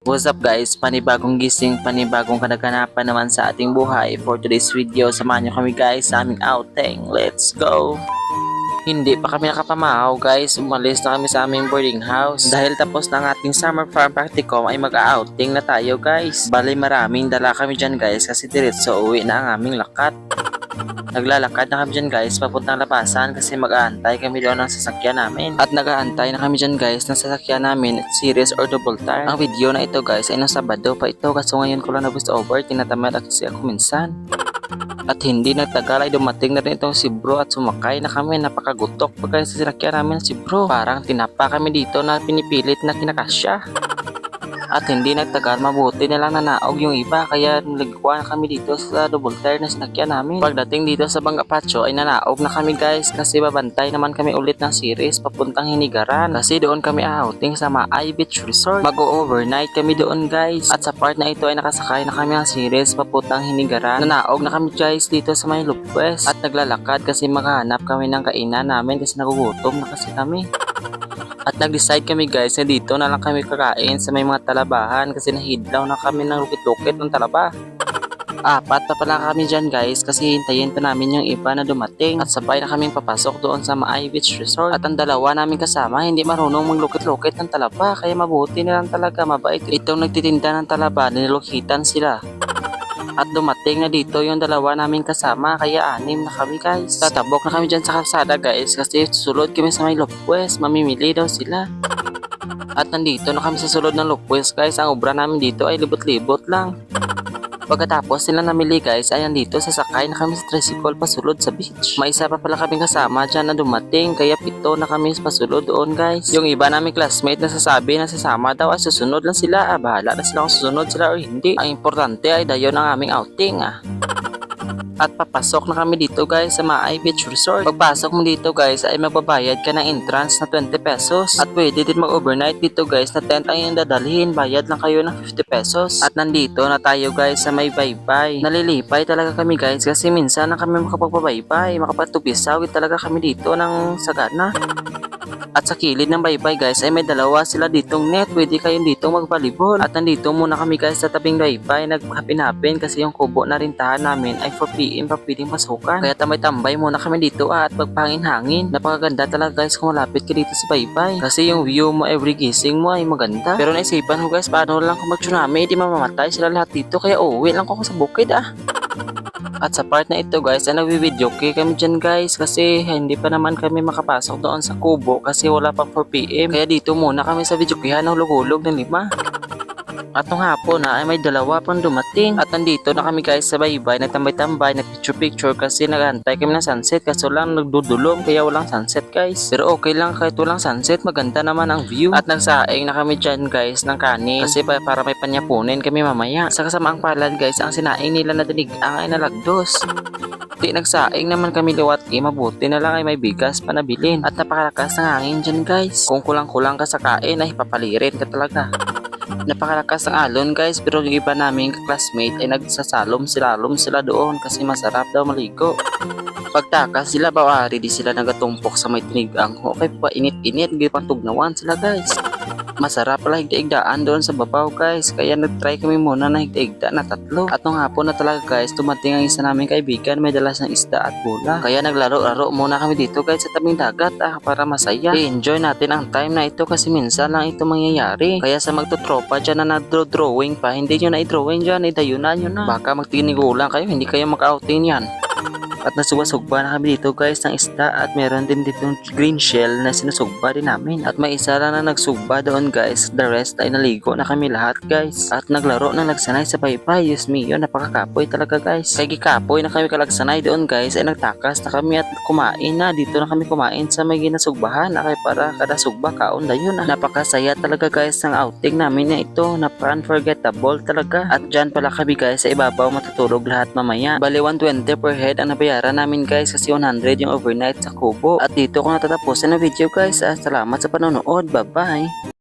What's up guys, panibagong gising, panibagong kanaganapan naman sa ating buhay. For today's video, samahan nyo kami guys sa aming outing. Let's go! Hindi pa kami nakapamahaw guys, umalis na kami sa aming boarding house. Dahil tapos na ang ating summer farm practicum ay mag-outing na tayo guys. Bali maraming dala kami dyan guys kasi diretso uwi na ang aming lakat. Naglalakad na kami dyan guys papuntang labasan kasi mag-aantay kami doon ng sasakyan namin. At nag-aantay na kami dyan guys ng sasakyan namin at series or double tire. Ang video na ito guys ay nung Sabado pa ito kasi ngayon ko lang na voice over, tinatamad at kasi ako minsan. At hindi nagtagal ay dumating na rin itong si bro at sumakay na kami. Napakagutok pa guys sa sinakyan namin si bro. Parang tinapa kami dito na pinipilit na kinakasya. At hindi nagtagal, mabuti na lang nanaog yung iba kaya nalagkuhan kami dito sa double tire na sinakyan namin. Pagdating dito sa Banga Pacho ay nanaog na kami guys kasi babantay naman kami ulit ng series papuntang Hinigaran kasi doon kami outing sa Maay Beach Resort. Mag-overnight kami doon guys at sa part na ito ay nakasakay na kami ng series papuntang Hinigaran. Nanaog na kami guys dito sa may Lupwes at naglalakad kasi maghahanap kami ng kainan namin kasi nagugutom na kasi kami. At nag-decide kami guys na dito na lang kami kakain sa may mga talabahan kasi nahidlaw na kami ng lukit-lukit ng talaba. Apat pa pala kami dyan guys kasi hintayin pa namin yung iba na dumating at sabay na kaming papasok doon sa Maay Beach Resort. At ang dalawa namin kasama hindi marunong maglukit-lukit ng talaba kaya mabuti na lang talaga, mabait itong nagtitinda ng talaba, nilukitan sila. At dumating na dito yung dalawa naming kasama kaya 6 na kami guys. Tatabok na kami dyan sa kalsada guys kasi susulod kami sa may Lopwes, mamimili daw sila. At nandito na kami sa sulod ng Lopwes guys, ang obra namin dito ay libot-libot lang. Pagkatapos sila namili guys ay andito sasakay na kami sa tricycle pasulod sa beach. May isa pa pala kaming kasama dyan na dumating kaya 7 na kami pasulod doon guys. Yung iba naming classmate na sasabi na sasama daw ay susunod lang sila, bahala na sila kung susunod sila o hindi. Ang importante ay dayon ang aming outing At papasok na kami dito guys sa Maay Beach Resort. Pagpasok mo dito guys ay magbabayad ka ng entrance na 20 pesos. At pwede din mag-overnight dito guys na tent ang iyong dadalhin. Bayad lang kayo ng 50 pesos. At nandito na tayo guys sa may baybay. Nalilipay talaga kami guys kasi minsan na kami makapagpabaybay. Makapagtupisawid talaga kami dito ng sagana. At sa kilid ng baybay guys ay may dalawa sila ditong net. Pwede kayong dito magbalibol. At nandito muna kami guys sa tabing baybay. Naghapin-hapin kasi yung kubo na rintahan namin ay 4 PM pa pwedeng pasukan. Kaya tambay muna kami dito at magpangin-hangin. Napakaganda talaga guys kung malapit ka dito sa baybay. Kasi yung view mo every gising mo ay maganda. Pero naisipan ko guys paano lang kung mag-tsunami di mamamatay sila lahat dito. Kaya uwi lang ko sa bukid At sa part na ito guys ay nagwi-video kami dyan guys kasi hindi pa naman kami makapasok doon sa kubo kasi wala pang 4 PM. Kaya dito muna kami sa videokihan ng hulog-hulog ng 5. At nung hapon ay may dalawa pang dumating. At nandito na kami guys sa baybay, nagtambay-tambay, nagpicture-picture kasi nagantay kami ng sunset kaso lang nagdudulong kaya walang sunset guys. Pero okay lang kahit walang sunset, maganda naman ang view. At nagsaing na kami dyan guys ng kanin kasi para may panyapunin kami mamaya. Sa kasamaang palad guys, ang sinaing nila na dinigang ay nalagdos. Di nagsaing naman kami liwat mabuti na lang ay may bigas pa nabilin. At napakalakas ng hangin dyan guys. Kung kulang-kulang ka sa kain ay papalirin ka talaga. Napakalakas ng alon guys pero yung iba naming classmate ay nagsasalom sila doon kasi masarap daw maligo. Pagtakas sila bawari di sila nagatumpok sa may tinigang. Okay pa init-init gipang tugnawan sila guys. Masarap pala higda-igdaan doon sa babaw guys kaya nagtry kami muna na higda-igda na 3. At nung hapon na talaga guys dumating ang isa naming kaibigan, may dalas ng isda at bola. Kaya naglaro-laro muna kami dito guys sa tabing dagat para masaya. I-enjoy natin ang time na ito kasi minsan lang ito mangyayari. Kaya sa magtutropa dyan na nag-drawing pa, hindi nyo na i-drawing dyan, idayunan nyo na. Baka magtinigulang kayo, hindi kayo mag-outing yan. At nasugba-sugba na kami dito guys ng isda at meron din dito green shell na sinusugba din namin. At may isa lang na nagsugba doon guys, the rest ay naligo na kami lahat guys. At naglaro na nagsanay sa baybay, Diyos mio, napakakapoy talaga guys. Kaya gikapoy na kami kalagsanay doon guys ay nagtakas na kami at kumain na. Dito na kami kumain sa may ginasugbahan na kaya para kada sugba kaon na yun Napakasaya talaga guys ng outing namin na ito, napaka-unforgettable talaga. At dyan pala kami guys sa ibabaw matutulog lahat mamaya. Bali 120 per head ang nabayaran namin guys kasi 100 yung overnight sa kubo. At dito ko natatapusin ang video guys. Salamat sa panonood. Bye bye.